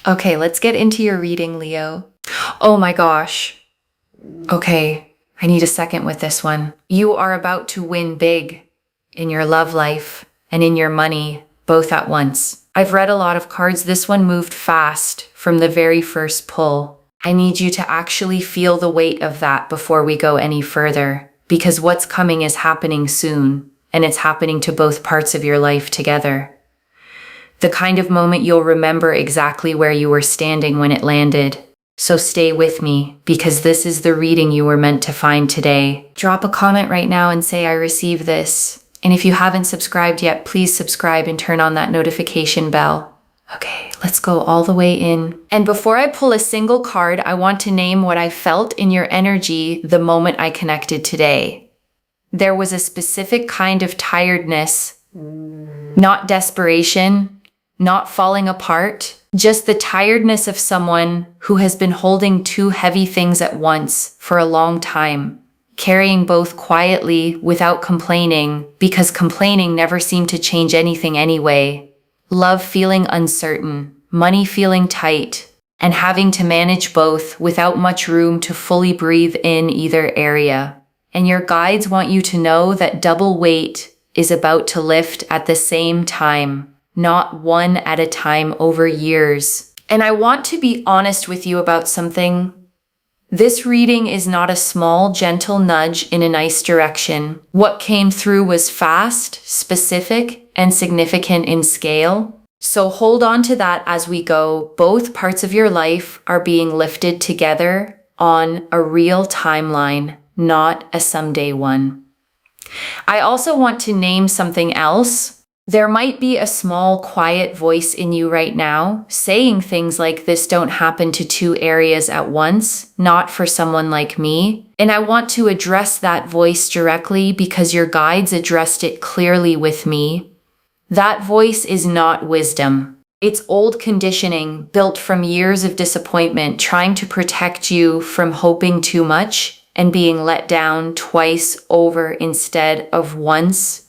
Okay, let's get into your reading, Leo. Oh my gosh. Okay, I need a second with this one. You are about to win big in your love life and in your money, both at once. I've read a lot of cards. This one moved fast from the very first pull. I need you to actually feel the weight of that before we go any further, because what's coming is happening soon, and it's happening to both parts of your life together. The kind of moment you'll remember exactly where you were standing when it landed. So stay with me, because this is the reading you were meant to find today. Drop a comment right now and say I received this. And if you haven't subscribed yet, please subscribe and turn on that notification bell. Okay, let's go all the way in. And before I pull a single card, I want to name what I felt in your energy the moment I connected today. There was a specific kind of tiredness, not desperation, not falling apart, just the tiredness of someone who has been holding two heavy things at once for a long time, carrying both quietly without complaining, because complaining never seemed to change anything anyway. Love feeling uncertain, money feeling tight, and having to manage both without much room to fully breathe in either area. And your guides want you to know that double weight is about to lift at the same time. Not one at a time over years. And I want to be honest with you about something. This reading is not a small, gentle nudge in a nice direction. What came through was fast, specific, and significant in scale. So hold on to that as we go. Both parts of your life are being lifted together on a real timeline, not a someday one. I also want to name something else. There might be a small, quiet voice in you right now saying things like this don't happen to two areas at once, not for someone like me. And I want to address that voice directly because your guides addressed it clearly with me. That voice is not wisdom. It's old conditioning built from years of disappointment, trying to protect you from hoping too much and being let down twice over instead of once.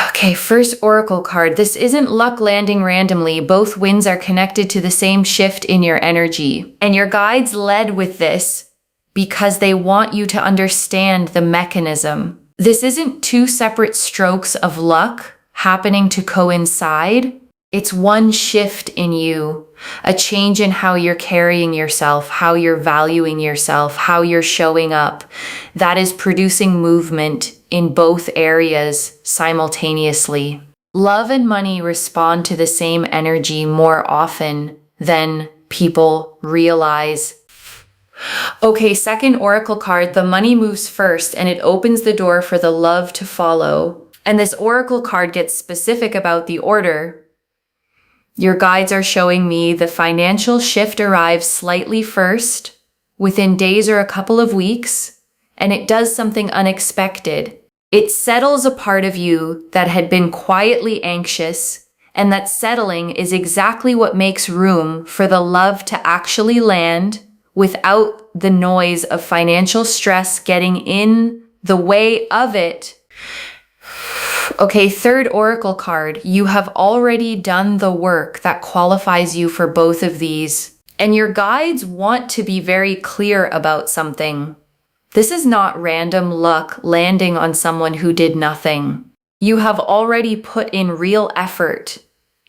Okay, first oracle card. This isn't luck landing randomly. Both winds are connected to the same shift in your energy. And your guides led with this because they want you to understand the mechanism. This isn't two separate strokes of luck happening to coincide. It's one shift in you, a change in how you're carrying yourself, how you're valuing yourself, how you're showing up. That is producing movement in both areas simultaneously. Love and money respond to the same energy more often than people realize. Okay, second oracle card, the money moves first and it opens the door for the love to follow. And this oracle card gets specific about the order. Your guides are showing me the financial shift arrives slightly first, within days or a couple of weeks, and it does something unexpected. It settles a part of you that had been quietly anxious, and that settling is exactly what makes room for the love to actually land without the noise of financial stress getting in the way of it. Okay, third oracle card. You have already done the work that qualifies you for both of these. And your guides want to be very clear about something. This is not random luck landing on someone who did nothing. You have already put in real effort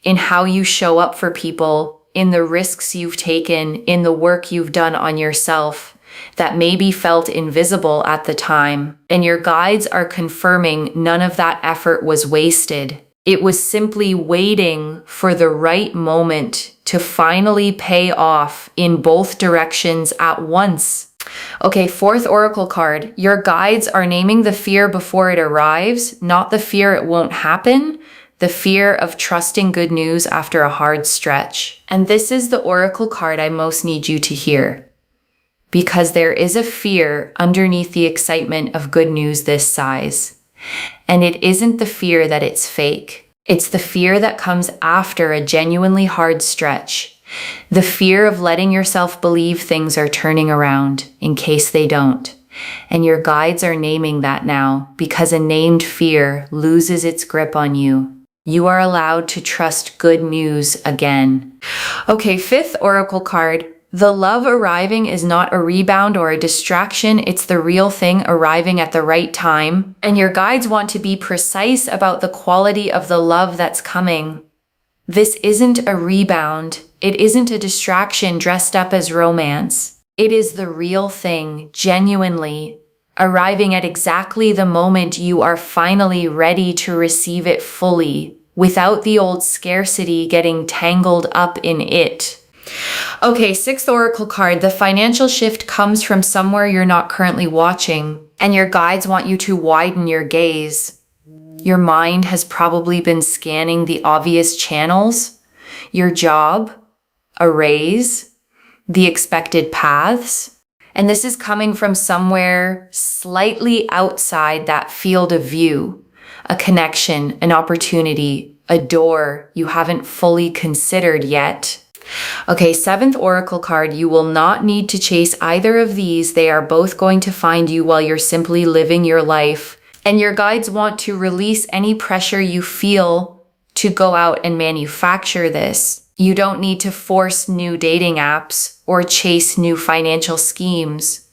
in how you show up for people, in the risks you've taken, in the work you've done on yourself that maybe felt invisible at the time. And your guides are confirming none of that effort was wasted. It was simply waiting for the right moment to finally pay off in both directions at once. Okay, fourth oracle card. Your guides are naming the fear before it arrives, not the fear it won't happen, the fear of trusting good news after a hard stretch. And this is the oracle card I most need you to hear. Because there is a fear underneath the excitement of good news this size. And it isn't the fear that it's fake. It's the fear that comes after a genuinely hard stretch. The fear of letting yourself believe things are turning around in case they don't. And your guides are naming that now because a named fear loses its grip on you. You are allowed to trust good news again. Okay, 5th oracle card. The love arriving is not a rebound or a distraction. It's the real thing arriving at the right time. And your guides want to be precise about the quality of the love that's coming. This isn't a rebound. It isn't a distraction dressed up as romance. It is the real thing, genuinely, arriving at exactly the moment you are finally ready to receive it fully, without the old scarcity getting tangled up in it. Okay, 6th oracle card. The financial shift comes from somewhere you're not currently watching, and your guides want you to widen your gaze. Your mind has probably been scanning the obvious channels, your job, a raise, the expected paths, and this is coming from somewhere slightly outside that field of view, a connection, an opportunity, a door you haven't fully considered yet. Okay, 7th oracle card. You will not need to chase either of these. They are both going to find you while you're simply living your life. And your guides want to release any pressure you feel to go out and manufacture this. You don't need to force new dating apps or chase new financial schemes.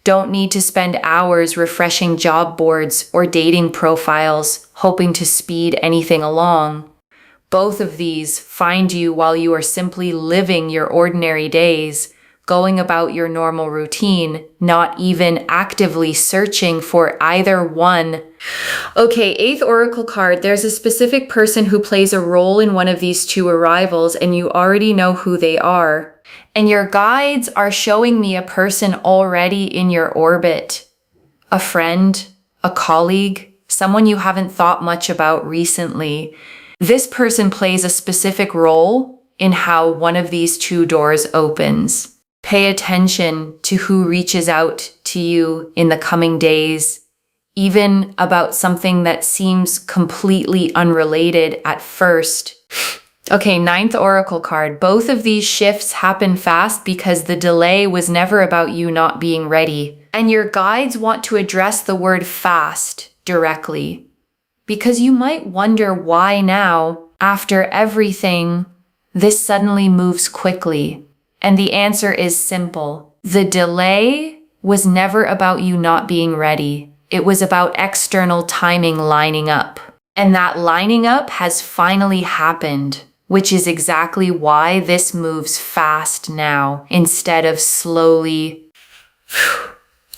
Don't need to spend hours refreshing job boards or dating profiles, hoping to speed anything along. Both of these find you while you are simply living your ordinary days, going about your normal routine, not even actively searching for either one. Okay, 8th oracle card. There's a specific person who plays a role in one of these two arrivals, and you already know who they are. And your guides are showing me a person already in your orbit. A friend, a colleague, someone you haven't thought much about recently. This person plays a specific role in how one of these two doors opens. Pay attention to who reaches out to you in the coming days, even about something that seems completely unrelated at first. Okay, 9th oracle card. Both of these shifts happen fast because the delay was never about you not being ready. And your guides want to address the word fast directly. Because you might wonder why now, after everything, this suddenly moves quickly. And the answer is simple. The delay was never about you not being ready. It was about external timing lining up. And that lining up has finally happened, which is exactly why this moves fast now instead of slowly.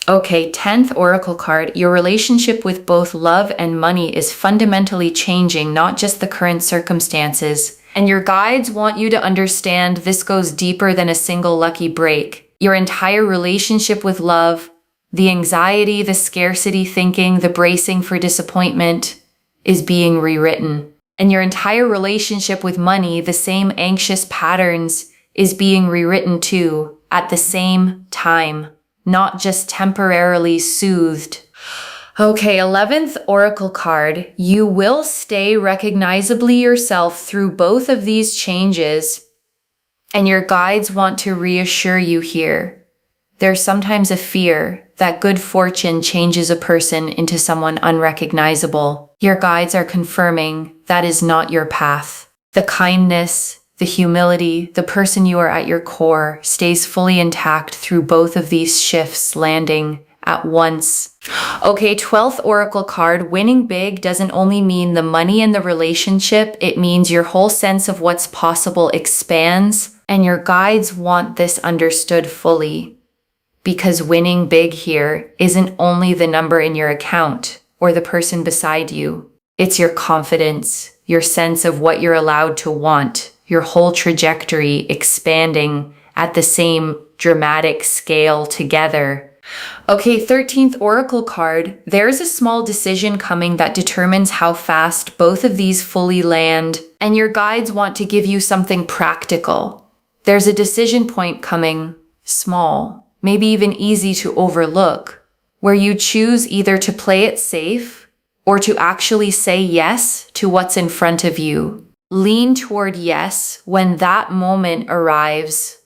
Okay, 10th oracle card. Your relationship with both love and money is fundamentally changing, not just the current circumstances. And your guides want you to understand this goes deeper than a single lucky break. Your entire relationship with love, the anxiety, the scarcity thinking, the bracing for disappointment is being rewritten. And your entire relationship with money, the same anxious patterns, is being rewritten too, at the same time. Not just temporarily soothed. Okay, 11th oracle card. You will stay recognizably yourself through both of these changes, and your guides want to reassure you here. There's sometimes a fear that good fortune changes a person into someone unrecognizable. Your guides are confirming that is not your path. The kindness, the humility, the person you are at your core stays fully intact through both of these shifts landing at once. Okay, 12th oracle card. Winning big doesn't only mean the money and the relationship. It means your whole sense of what's possible expands, and your guides want this understood fully. Because winning big here isn't only the number in your account or the person beside you. It's your confidence, your sense of what you're allowed to want, your whole trajectory expanding at the same dramatic scale together. Okay, 13th oracle card. There's a small decision coming that determines how fast both of these fully land, and your guides want to give you something practical. There's a decision point coming, small, maybe even easy to overlook, where you choose either to play it safe or to actually say yes to what's in front of you. Lean toward yes when that moment arrives.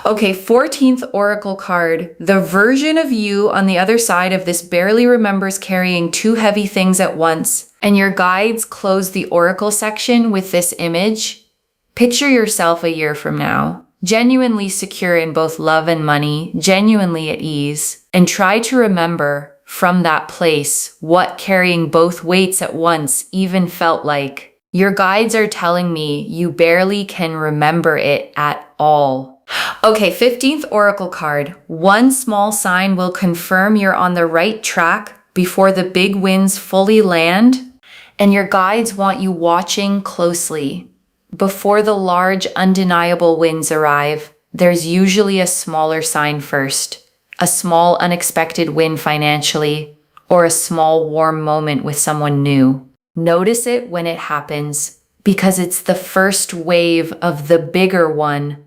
Okay, 14th oracle card. The version of you on the other side of this barely remembers carrying two heavy things at once. And your guides close the oracle section with this image. Picture yourself a year from now, genuinely secure in both love and money, genuinely at ease, and try to remember from that place what carrying both weights at once even felt like. Your guides are telling me you barely can remember it at all. Okay, 15th oracle card. One small sign will confirm you're on the right track before the big winds fully land, and your guides want you watching closely. Before the large, undeniable winds arrive, there's usually a smaller sign first, a small, unexpected win financially, or a small, warm moment with someone new. Notice it when it happens, because it's the first wave of the bigger one.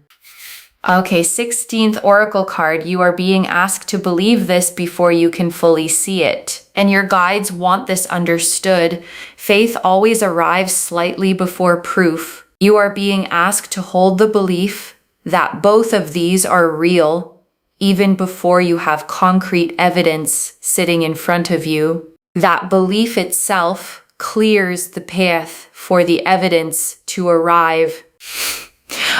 Okay, 16th oracle card. You are being asked to believe this before you can fully see it. And your guides want this understood. Faith always arrives slightly before proof. You are being asked to hold the belief that both of these are real, even before you have concrete evidence sitting in front of you. That belief itself clears the path for the evidence to arrive.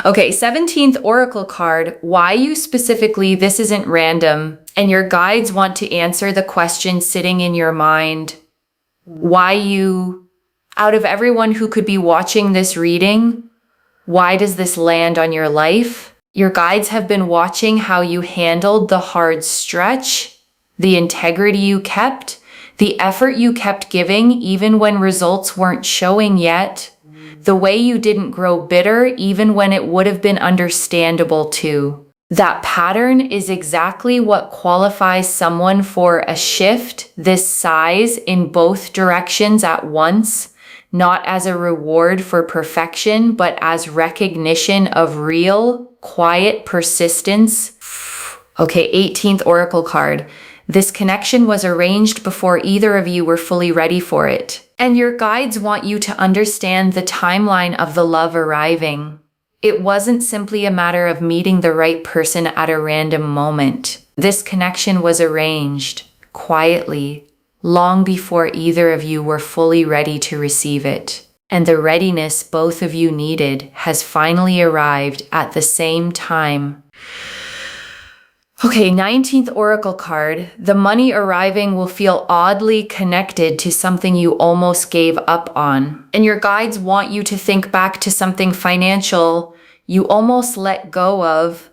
Okay, 17th oracle card. Why you specifically? This isn't random. And your guides want to answer the question sitting in your mind. Why you, out of everyone who could be watching this reading, why does this land on your life? Your guides have been watching how you handled the hard stretch, the integrity you kept, the effort you kept giving even when results weren't showing yet, the way you didn't grow bitter even when it would have been understandable to. That pattern is exactly what qualifies someone for a shift this size in both directions at once, not as a reward for perfection, but as recognition of real, quiet persistence. Okay, 18th oracle card. This connection was arranged before either of you were fully ready for it. And your guides want you to understand the timeline of the love arriving. It wasn't simply a matter of meeting the right person at a random moment. This connection was arranged, quietly, long before either of you were fully ready to receive it. And the readiness both of you needed has finally arrived at the same time. Okay, 19th oracle card. The money arriving will feel oddly connected to something you almost gave up on. And your guides want you to think back to something financial you almost let go of,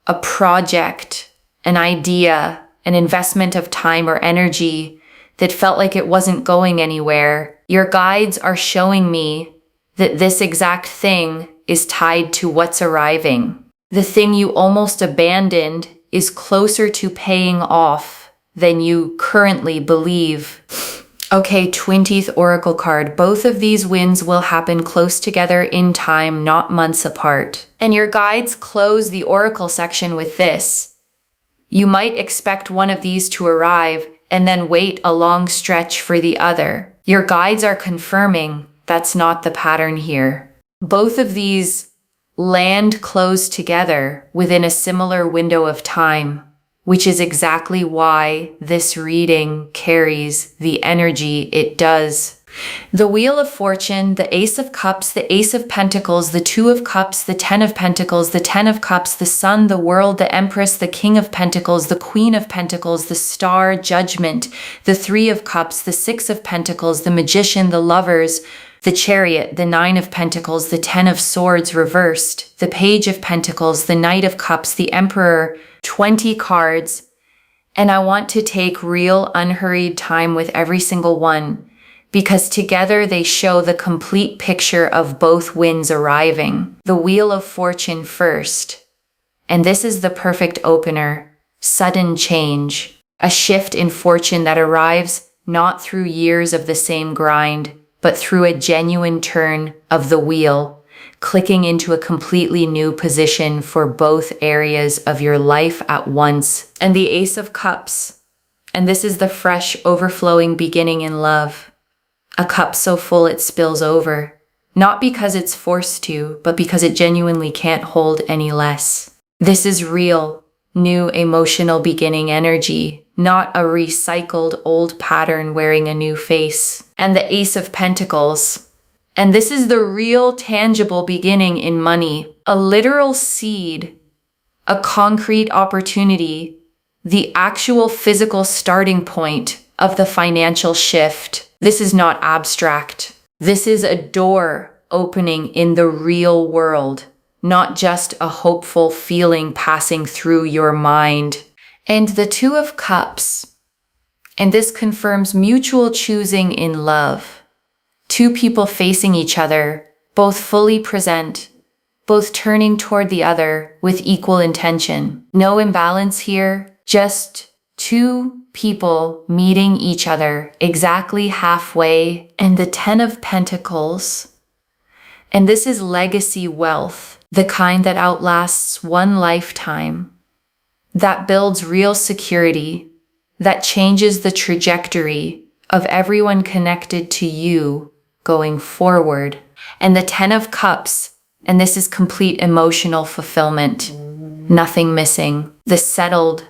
a project, an idea, an investment of time or energy that felt like it wasn't going anywhere. Your guides are showing me that this exact thing is tied to what's arriving. The thing you almost abandoned is closer to paying off than you currently believe. Okay, 20th oracle card. Both of these wins will happen close together in time, not months apart. And your guides close the oracle section with this. You might expect one of these to arrive and then wait a long stretch for the other. Your guides are confirming that's not the pattern here. Both of these land close together within a similar window of time, which is exactly why this reading carries the energy it does. The Wheel of Fortune, the Ace of Cups, the Ace of Pentacles, the Two of Cups, the Ten of Pentacles, the Ten of Cups, the Sun, the World, the Empress, the King of Pentacles, the Queen of Pentacles, the Star, Judgment, the Three of Cups, the Six of Pentacles, the Magician, the Lovers, the Chariot, the Nine of Pentacles, the Ten of Swords reversed, the Page of Pentacles, the Knight of Cups, the Emperor, 20 cards. And I want to take real unhurried time with every single one because together they show the complete picture of both wins arriving. The Wheel of Fortune first. And this is the perfect opener. Sudden change. A shift in fortune that arrives not through years of the same grind, but through a genuine turn of the wheel, clicking into a completely new position for both areas of your life at once. And the Ace of Cups. And this is the fresh, overflowing beginning in love. A cup so full it spills over. Not because it's forced to, but because it genuinely can't hold any less. This is real, new emotional beginning energy, not a recycled old pattern wearing a new face. And the Ace of Pentacles. And this is the real tangible beginning in money, a literal seed, a concrete opportunity, the actual physical starting point of the financial shift. This is not abstract. This is a door opening in the real world, not just a hopeful feeling passing through your mind. And the Two of Cups. And this confirms mutual choosing in love. Two people facing each other, both fully present, both turning toward the other with equal intention. No imbalance here, just two people meeting each other exactly halfway. And the Ten of Pentacles. And this is legacy wealth, the kind that outlasts one lifetime, that builds real security, that changes the trajectory of everyone connected to you going forward. And the Ten of Cups, and this is complete emotional fulfillment, nothing missing, the settled,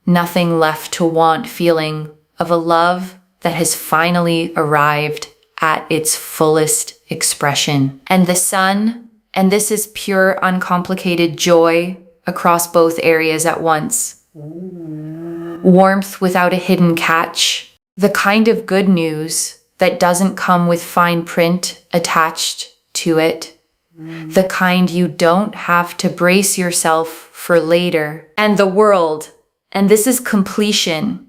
nothing left to want feeling of a love that has finally arrived at its fullest expression. And the Sun, and this is pure, uncomplicated joy across both areas at once. Warmth without a hidden catch, the kind of good news that doesn't come with fine print attached to it, the kind you don't have to brace yourself for later. And the World, and this is completion,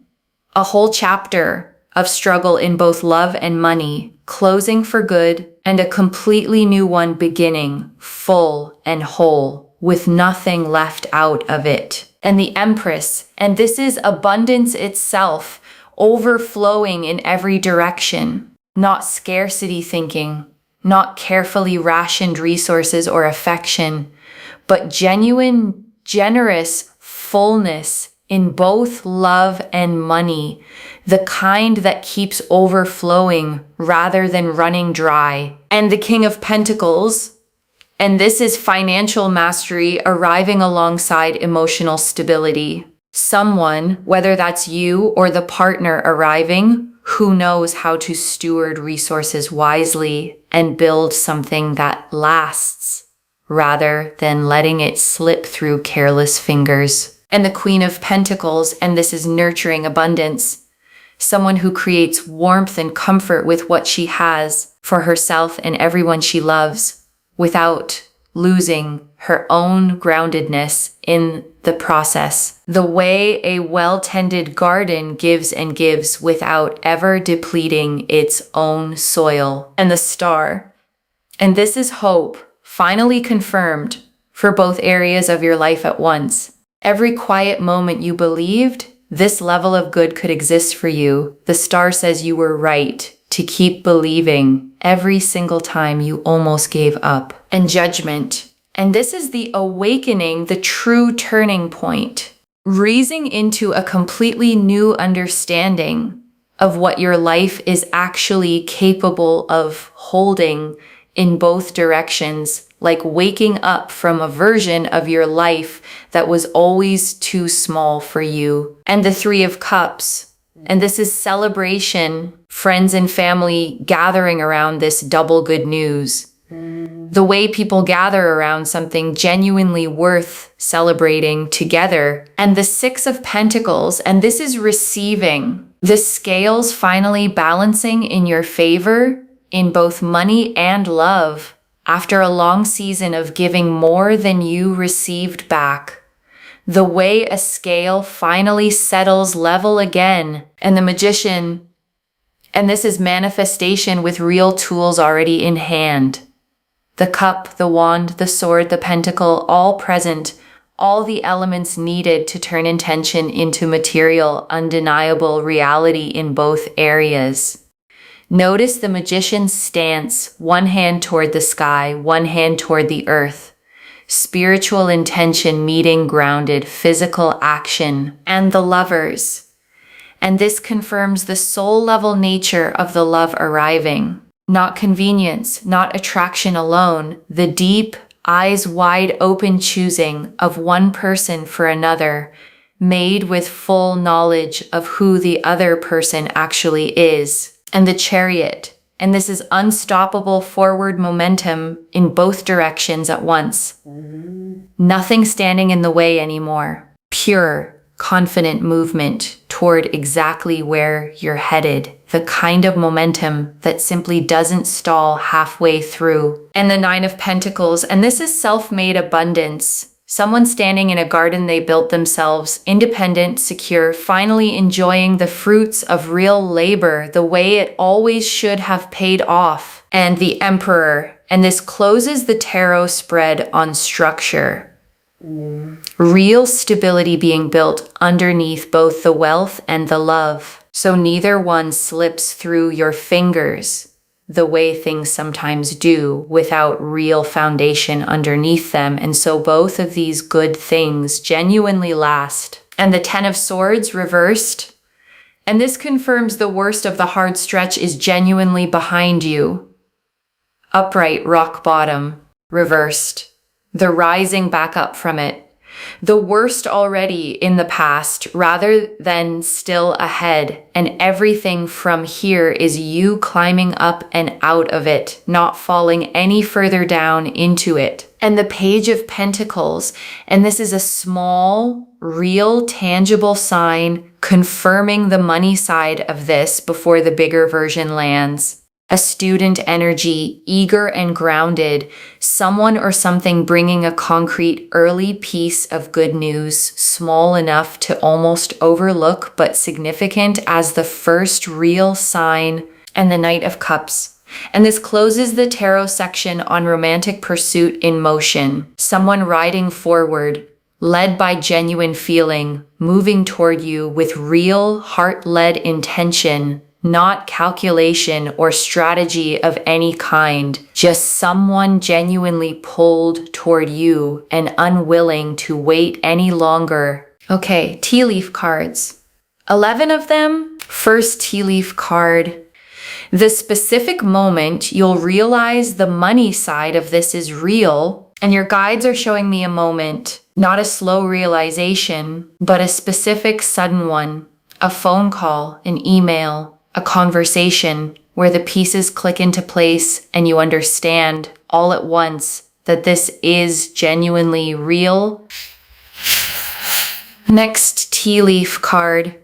a whole chapter of struggle in both love and money, closing for good, and a completely new one beginning, full and whole, with nothing left out of it. And the Empress, and this is abundance itself, overflowing in every direction, not scarcity thinking, not carefully rationed resources or affection, but genuine, generous fullness in both love and money, the kind that keeps overflowing rather than running dry. And the King of Pentacles, and this is financial mastery arriving alongside emotional stability. Someone, whether that's you or the partner arriving, who knows how to steward resources wisely and build something that lasts, rather than letting it slip through careless fingers. And the Queen of Pentacles, and this is nurturing abundance. Someone who creates warmth and comfort with what she has for herself and everyone she loves, without losing her own groundedness in the process. The way a well-tended garden gives and gives without ever depleting its own soil. And the Star. And this is hope, finally confirmed for both areas of your life at once. Every quiet moment you believed this level of good could exist for you, the Star says you were right to keep believing every single time you almost gave up. And Judgment. And this is the awakening, the true turning point, raising into a completely new understanding of what your life is actually capable of holding in both directions, like waking up from a version of your life that was always too small for you. And the Three of Cups. And this is celebration, friends and family gathering around this double good news. The way people gather around something genuinely worth celebrating together. And the Six of Pentacles, and this is receiving. The scales finally balancing in your favor in both money and love after a long season of giving more than you received back. The way a scale finally settles level again. And the Magician, and this is manifestation with real tools already in hand. The cup, the wand, the sword, the pentacle, all present, all the elements needed to turn intention into material, undeniable reality in both areas. Notice the Magician's stance, one hand toward the sky, one hand toward the earth. Spiritual intention meeting grounded physical action. And the Lovers. And this confirms the soul level nature of the love arriving. Not convenience, not attraction alone, the deep, eyes wide open choosing of one person for another, made with full knowledge of who the other person actually is. And the Chariot. And this is unstoppable forward momentum in both directions at once. Nothing standing in the way anymore. Pure, confident movement toward exactly where you're headed. The kind of momentum that simply doesn't stall halfway through. And the Nine of Pentacles. And this is self-made abundance. Someone standing in a garden they built themselves, independent, secure, finally enjoying the fruits of real labor the way it always should have paid off. And the Emperor. And this closes the tarot spread on structure. Real stability being built underneath both the wealth and the love. So neither one slips through your fingers the way things sometimes do without real foundation underneath them. And so both of these good things genuinely last. And the Ten of Swords reversed. And this confirms the worst of the hard stretch is genuinely behind you. Upright, rock bottom, reversed. The rising back up from it. The worst already in the past rather than still ahead. And everything from here is you climbing up and out of it, not falling any further down into it. And the Page of Pentacles. And this is a small, real, tangible sign confirming the money side of this before the bigger version lands. A student energy, eager and grounded, someone or something bringing a concrete early piece of good news, small enough to almost overlook but significant as the first real sign. And the Knight of Cups. And this closes the tarot section on romantic pursuit in motion. Someone riding forward, led by genuine feeling, moving toward you with real heart-led intention. Not calculation or strategy of any kind, just someone genuinely pulled toward you and unwilling to wait any longer. Okay, tea leaf cards. 11 of them. First tea leaf card. The specific moment you'll realize the money side of this is real, and your guides are showing me a moment, not a slow realization, but a specific sudden one. A phone call, an email, a conversation where the pieces click into place and you understand all at once that this is genuinely real. Next tea leaf card.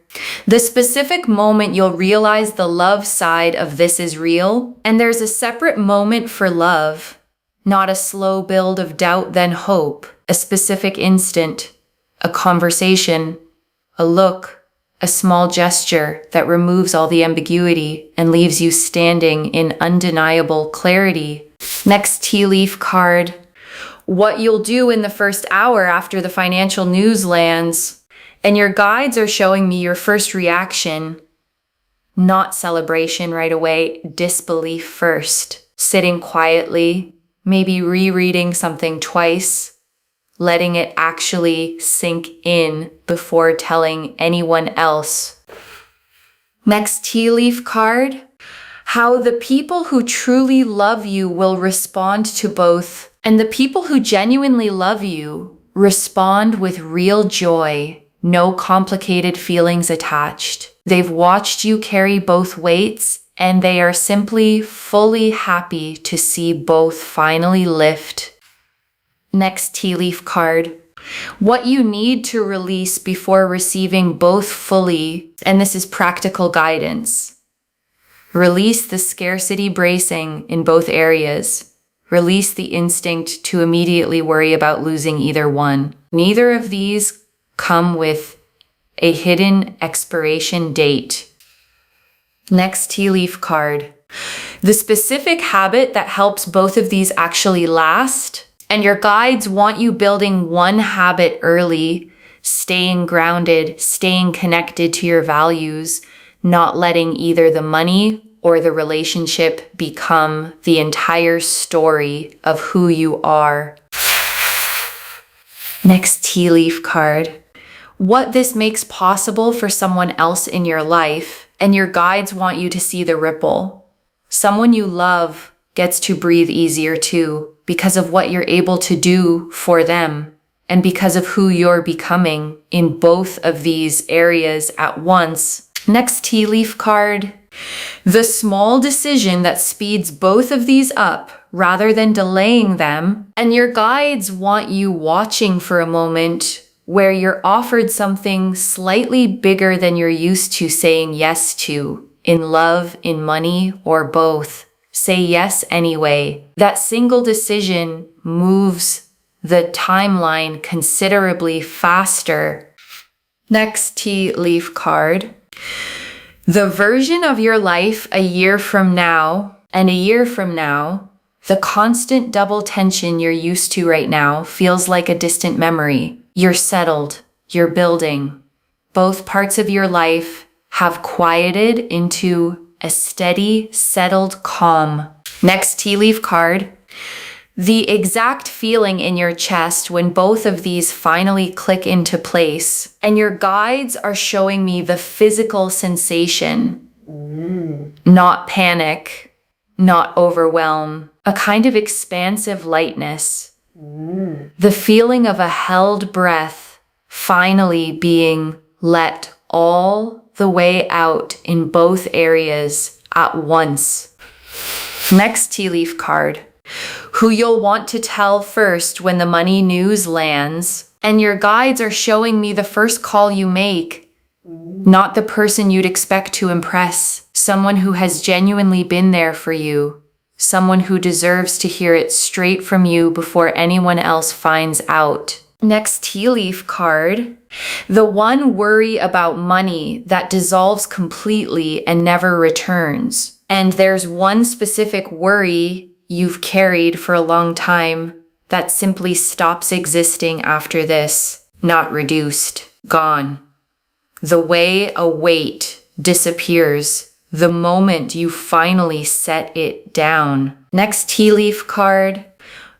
The specific moment you'll realize the love side of this is real, and there's a separate moment for love, not a slow build of doubt then hope, a specific instant, a conversation, a look, a small gesture that removes all the ambiguity and leaves you standing in undeniable clarity. Next tea leaf card. What you'll do in the first hour after the financial news lands. And your guides are showing me your first reaction. Not celebration right away, disbelief first. Sitting quietly, maybe rereading something twice. Letting it actually sink in before telling anyone else. Next tea leaf card. How the people who truly love you will respond to both. And the people who genuinely love you respond with real joy, no complicated feelings attached. They've watched you carry both weights, and they are simply fully happy to see both finally lift. Next tea leaf card. What you need to release before receiving both fully, and this is practical guidance. Release the scarcity bracing in both areas. Release the instinct to immediately worry about losing either one. Neither of these come with a hidden expiration date. Next tea leaf card. The specific habit that helps both of these actually last. And your guides want you building one habit early, staying grounded, staying connected to your values, not letting either the money or the relationship become the entire story of who you are. Next tea leaf card. What this makes possible for someone else in your life, and your guides want you to see the ripple. Someone you love gets to breathe easier too, because of what you're able to do for them and because of who you're becoming in both of these areas at once. Next tea leaf card. The small decision that speeds both of these up rather than delaying them. And your guides want you watching for a moment where you're offered something slightly bigger than you're used to saying yes to, in love, in money, or both. Say yes anyway. That single decision moves the timeline considerably faster. Next tea leaf card. The version of your life a year from now and a year from now, the constant double tension you're used to right now feels like a distant memory. You're settled. You're building. Both parts of your life have quieted into a steady, settled calm. Next tea leaf card. The exact feeling in your chest when both of these finally click into place. And your guides are showing me the physical sensation. Not panic, not overwhelm. A kind of expansive lightness. The feeling of a held breath finally being let all the way out in both areas at once. Next tea leaf card. Who you'll want to tell first when the money news lands. And your guides are showing me the first call you make. Not the person you'd expect to impress. Someone who has genuinely been there for you. Someone who deserves to hear it straight from you before anyone else finds out. Next tea leaf card. The one worry about money that dissolves completely and never returns. And there's one specific worry you've carried for a long time that simply stops existing after this. Not reduced. Gone. The way a weight disappears the moment you finally set it down. Next tea leaf card.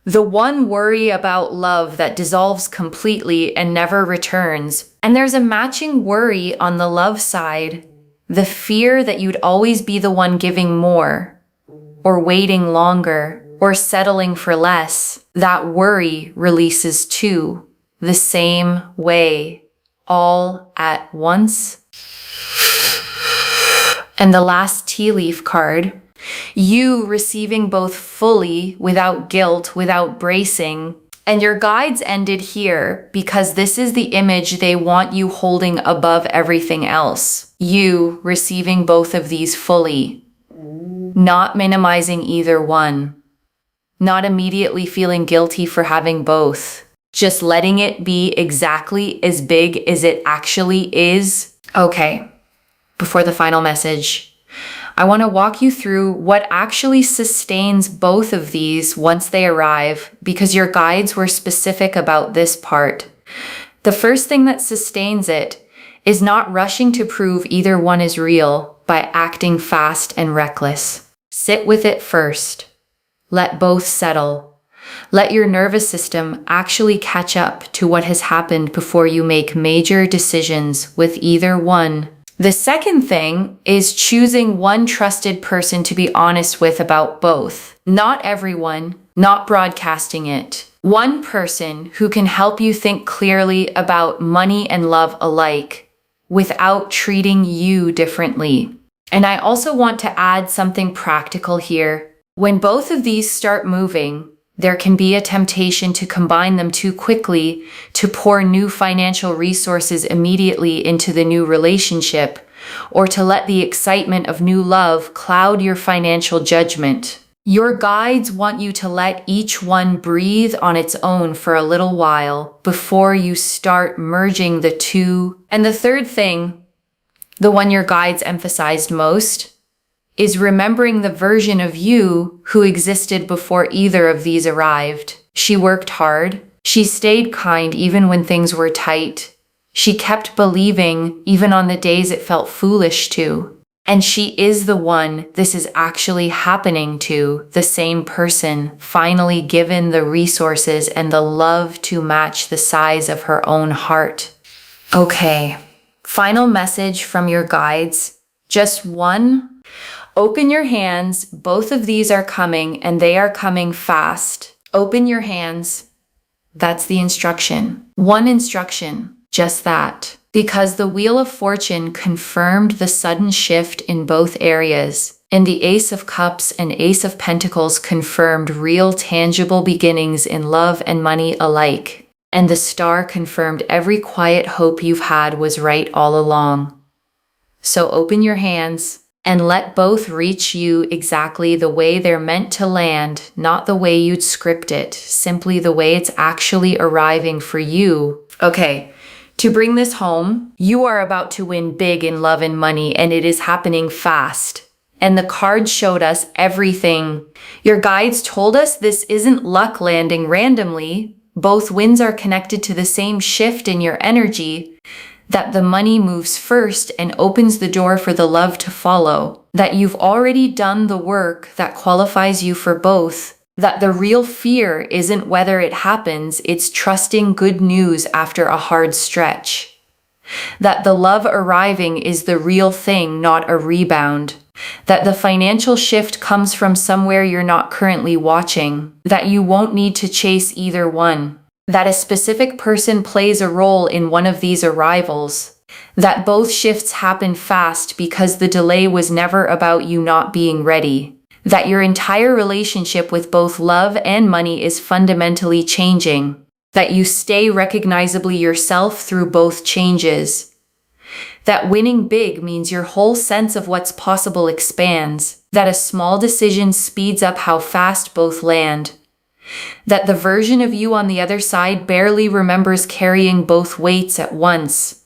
The one worry about love that dissolves completely and never returns. And there's a matching worry on the love side. The fear that you'd always be the one giving more, or waiting longer, or settling for less. That worry releases too, the same way, all at once. And the last tea leaf card. You receiving both fully, without guilt, without bracing. And your guides ended here because this is the image they want you holding above everything else. You receiving both of these fully. Not minimizing either one. Not immediately feeling guilty for having both. Just letting it be exactly as big as it actually is. Okay, before the final message, I want to walk you through what actually sustains both of these once they arrive, because your guides were specific about this part. The first thing that sustains it is not rushing to prove either one is real by acting fast and reckless. Sit with it first. Let both settle. Let your nervous system actually catch up to what has happened before you make major decisions with either one. The second thing is choosing one trusted person to be honest with about both. Not everyone, not broadcasting it. One person who can help you think clearly about money and love alike without treating you differently. And I also want to add something practical here. When both of these start moving, there can be a temptation to combine them too quickly, to pour new financial resources immediately into the new relationship, or to let the excitement of new love cloud your financial judgment. Your guides want you to let each one breathe on its own for a little while before you start merging the two. And the third thing, the one your guides emphasized most, is remembering the version of you who existed before either of these arrived. She worked hard. She stayed kind even when things were tight. She kept believing even on the days it felt foolish to. And she is the one this is actually happening to, the same person, finally given the resources and the love to match the size of her own heart. Okay, final message from your guides. Just one. Open your hands. Both of these are coming, and they are coming fast. Open your hands. That's the instruction. One instruction, just that. Because the Wheel of Fortune confirmed the sudden shift in both areas, and the Ace of Cups and Ace of Pentacles confirmed real tangible beginnings in love and money alike. And the Star confirmed every quiet hope you've had was right all along. So open your hands and let both reach you exactly the way they're meant to land, not the way you'd script it, simply the way it's actually arriving for you. Okay, to bring this home, you are about to win big in love and money, and it is happening fast. And the cards showed us everything. Your guides told us this isn't luck landing randomly. Both winds are connected to the same shift in your energy, that the money moves first and opens the door for the love to follow, that you've already done the work that qualifies you for both, that the real fear isn't whether it happens, it's trusting good news after a hard stretch, that the love arriving is the real thing, not a rebound, that the financial shift comes from somewhere you're not currently watching, that you won't need to chase either one, that a specific person plays a role in one of these arrivals, that both shifts happen fast because the delay was never about you not being ready, that your entire relationship with both love and money is fundamentally changing, that you stay recognizably yourself through both changes, that winning big means your whole sense of what's possible expands, that a small decision speeds up how fast both land, that the version of you on the other side barely remembers carrying both weights at once,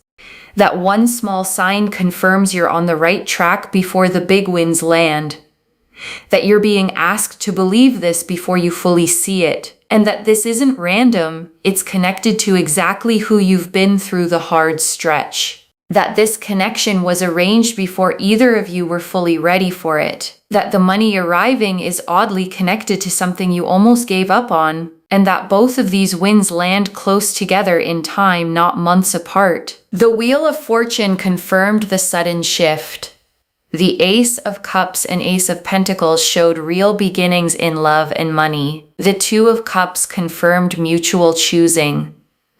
that one small sign confirms you're on the right track before the big winds land, that you're being asked to believe this before you fully see it, and that this isn't random, it's connected to exactly who you've been through the hard stretch. That this connection was arranged before either of you were fully ready for it, that the money arriving is oddly connected to something you almost gave up on, and that both of these winds land close together in time, not months apart. The Wheel of Fortune confirmed the sudden shift. The Ace of Cups and Ace of Pentacles showed real beginnings in love and money. The Two of Cups confirmed mutual choosing.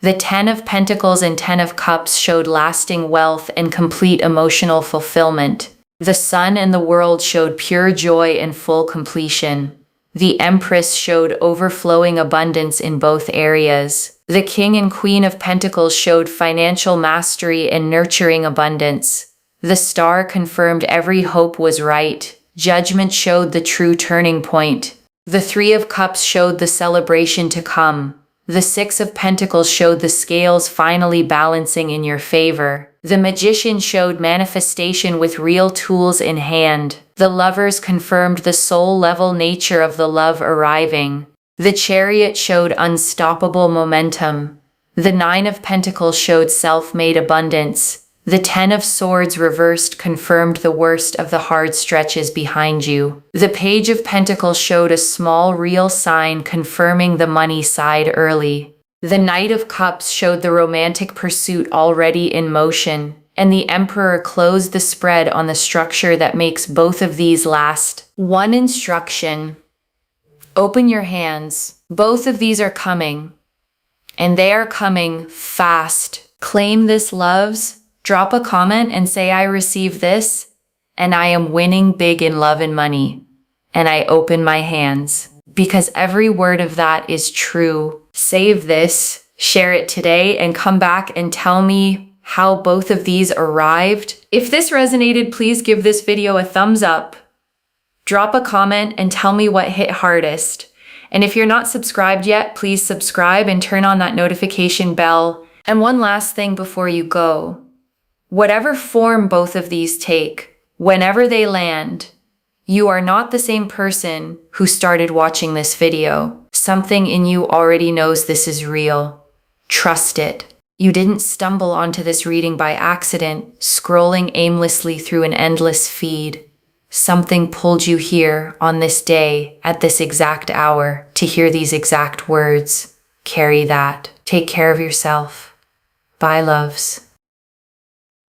The 10 of Pentacles and 10 of Cups showed lasting wealth and complete emotional fulfillment. The Sun and the World showed pure joy and full completion. The Empress showed overflowing abundance in both areas. The King and Queen of Pentacles showed financial mastery and nurturing abundance. The Star confirmed every hope was right. Judgment showed the true turning point. The Three of Cups showed the celebration to come. The Six of Pentacles showed the scales finally balancing in your favor. The Magician showed manifestation with real tools in hand. The Lovers confirmed the soul-level nature of the love arriving. The Chariot showed unstoppable momentum. The Nine of Pentacles showed self-made abundance. The 10 of Swords reversed confirmed the worst of the hard stretches behind you. The Page of Pentacles showed a small real sign confirming the money side early. The Knight of Cups showed the romantic pursuit already in motion. And the Emperor closed the spread on the structure that makes both of these last. One instruction. Open your hands. Both of these are coming. And they are coming fast. Claim this, loves. Drop a comment and say, I receive this, and I am winning big in love and money, and I open my hands. Because every word of that is true. Save this, share it today, and come back and tell me how both of these arrived. If this resonated, please give this video a thumbs up. Drop a comment and tell me what hit hardest. And if you're not subscribed yet, please subscribe and turn on that notification bell. And one last thing before you go. Whatever form both of these take, whenever they land, you are not the same person who started watching this video. Something in you already knows this is real. Trust it. You didn't stumble onto this reading by accident, scrolling aimlessly through an endless feed. Something pulled you here on this day at this exact hour to hear these exact words. Carry that. Take care of yourself. Bye, loves.